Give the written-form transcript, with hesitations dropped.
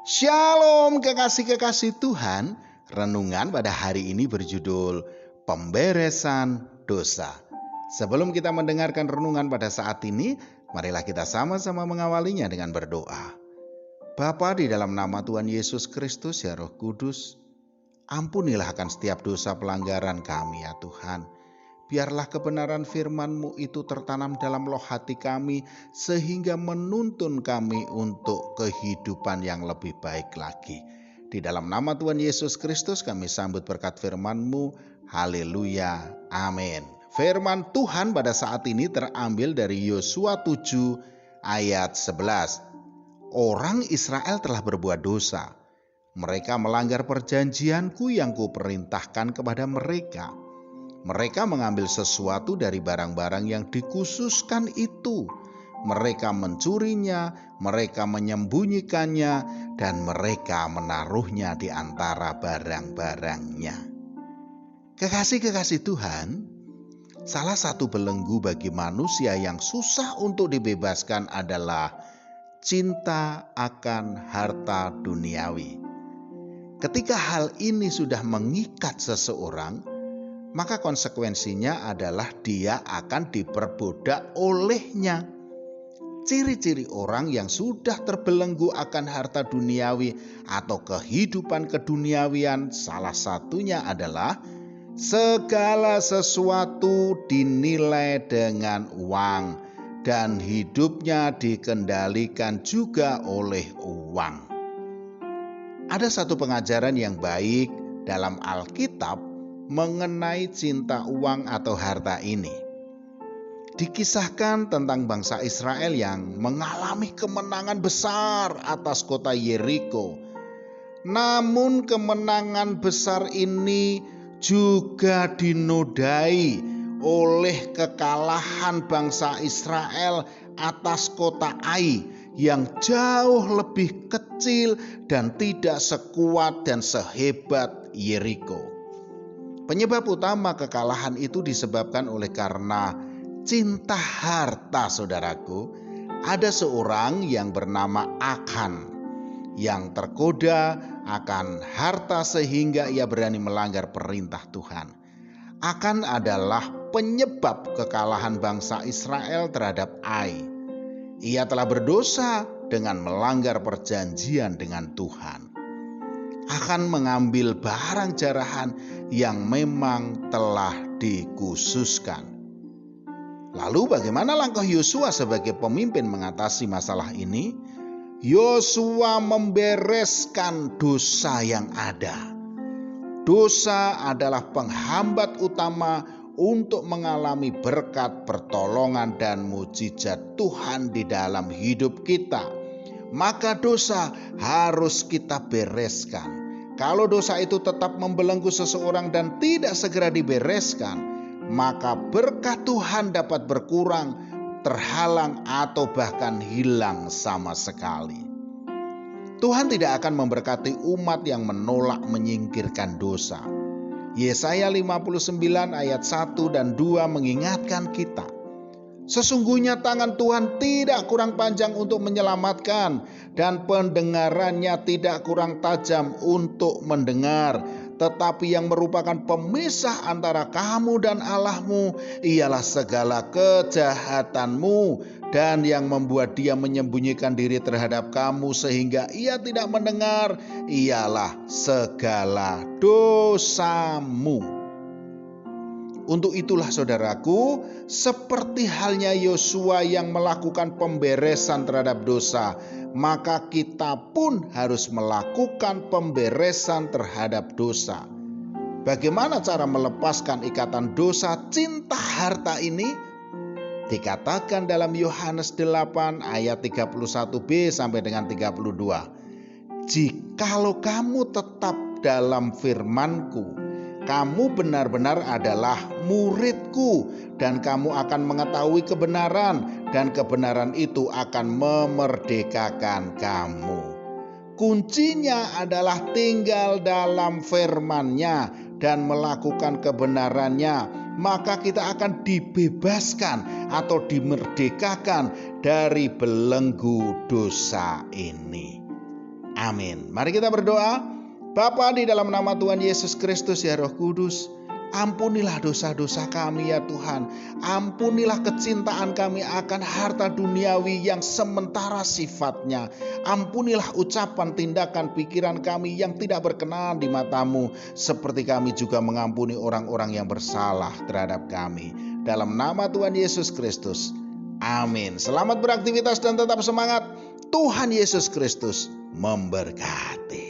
Shalom kekasih-kekasih Tuhan. Renungan pada hari ini berjudul Pemberesan Dosa. Sebelum kita mendengarkan renungan pada saat ini, marilah kita sama-sama mengawalinya dengan berdoa. Bapa, di dalam nama Tuhan Yesus Kristus, ya Roh Kudus, ampunilah akan setiap dosa pelanggaran kami ya Tuhan. Biarlah kebenaran firman-Mu itu tertanam dalam loh hati kami sehingga menuntun kami untuk kehidupan yang lebih baik lagi. Di dalam nama Tuhan Yesus Kristus kami sambut berkat firman-Mu. Haleluya. Amin. Firman Tuhan pada saat ini terambil dari Yosua 7 ayat 11. Orang Israel telah berbuat dosa. Mereka melanggar perjanjianku yang kuperintahkan kepada mereka. Mereka mengambil sesuatu dari barang-barang yang dikhususkan itu. Mereka mencurinya, mereka menyembunyikannya, dan mereka menaruhnya di antara barang-barangnya. Kekasih-kekasih Tuhan, salah satu belenggu bagi manusia yang susah untuk dibebaskan adalah cinta akan harta duniawi. Ketika hal ini sudah mengikat seseorang, maka konsekuensinya adalah dia akan diperbudak olehnya. Ciri-ciri orang yang sudah terbelenggu akan harta duniawi atau kehidupan keduniawian salah satunya adalah segala sesuatu dinilai dengan uang dan hidupnya dikendalikan juga oleh uang. Ada satu pengajaran yang baik dalam Alkitab mengenai cinta uang atau harta ini. Dikisahkan tentang bangsa Israel yang mengalami kemenangan besar atas kota Yeriko. Namun kemenangan besar ini juga dinodai oleh kekalahan bangsa Israel atas kota Ai yang jauh lebih kecil dan tidak sekuat dan sehebat Yeriko. Penyebab utama kekalahan itu disebabkan oleh karena cinta harta, saudaraku. Ada seorang yang bernama Akan yang tergoda akan harta sehingga ia berani melanggar perintah Tuhan. Akan adalah penyebab kekalahan bangsa Israel terhadap Ai. Ia telah berdosa dengan melanggar perjanjian dengan Tuhan. Akan mengambil barang jarahan yang memang telah dikhususkan. Lalu bagaimana langkah Yosua sebagai pemimpin mengatasi masalah ini? Yosua membereskan dosa yang ada. Dosa adalah penghambat utama untuk mengalami berkat, pertolongan, dan mujizat Tuhan di dalam hidup kita. Maka dosa harus kita bereskan. Kalau dosa itu tetap membelenggu seseorang dan tidak segera dibereskan, maka berkat Tuhan dapat berkurang, terhalang, atau bahkan hilang sama sekali. Tuhan tidak akan memberkati umat yang menolak menyingkirkan dosa. Yesaya 59 ayat 1 dan 2 mengingatkan kita. Sesungguhnya tangan Tuhan tidak kurang panjang untuk menyelamatkan dan pendengarannya tidak kurang tajam untuk mendengar. Tetapi yang merupakan pemisah antara kamu dan Allahmu ialah segala kejahatanmu dan yang membuat dia menyembunyikan diri terhadap kamu sehingga ia tidak mendengar ialah segala dosamu. Untuk itulah saudaraku, seperti halnya Yosua yang melakukan pemberesan terhadap dosa, maka kita pun harus melakukan pemberesan terhadap dosa. Bagaimana cara melepaskan ikatan dosa cinta harta ini? Dikatakan dalam Yohanes 8 ayat 31b sampai dengan 32. Jikalau kamu tetap dalam firman-Ku, kamu benar-benar adalah murid-Ku dan kamu akan mengetahui kebenaran dan kebenaran itu akan memerdekakan kamu. Kuncinya adalah tinggal dalam firman-Nya dan melakukan kebenarannya, maka kita akan dibebaskan atau dimerdekakan dari belenggu dosa ini. Amin. Mari kita berdoa. Bapa, di dalam nama Tuhan Yesus Kristus ya Roh Kudus, ampunilah dosa-dosa kami ya Tuhan. Ampunilah kecintaan kami akan harta duniawi yang sementara sifatnya. Ampunilah ucapan, tindakan, pikiran kami yang tidak berkenan di mata-Mu. Seperti kami juga mengampuni orang-orang yang bersalah terhadap kami. Dalam nama Tuhan Yesus Kristus. Amin. Selamat beraktivitas dan tetap semangat. Tuhan Yesus Kristus memberkati.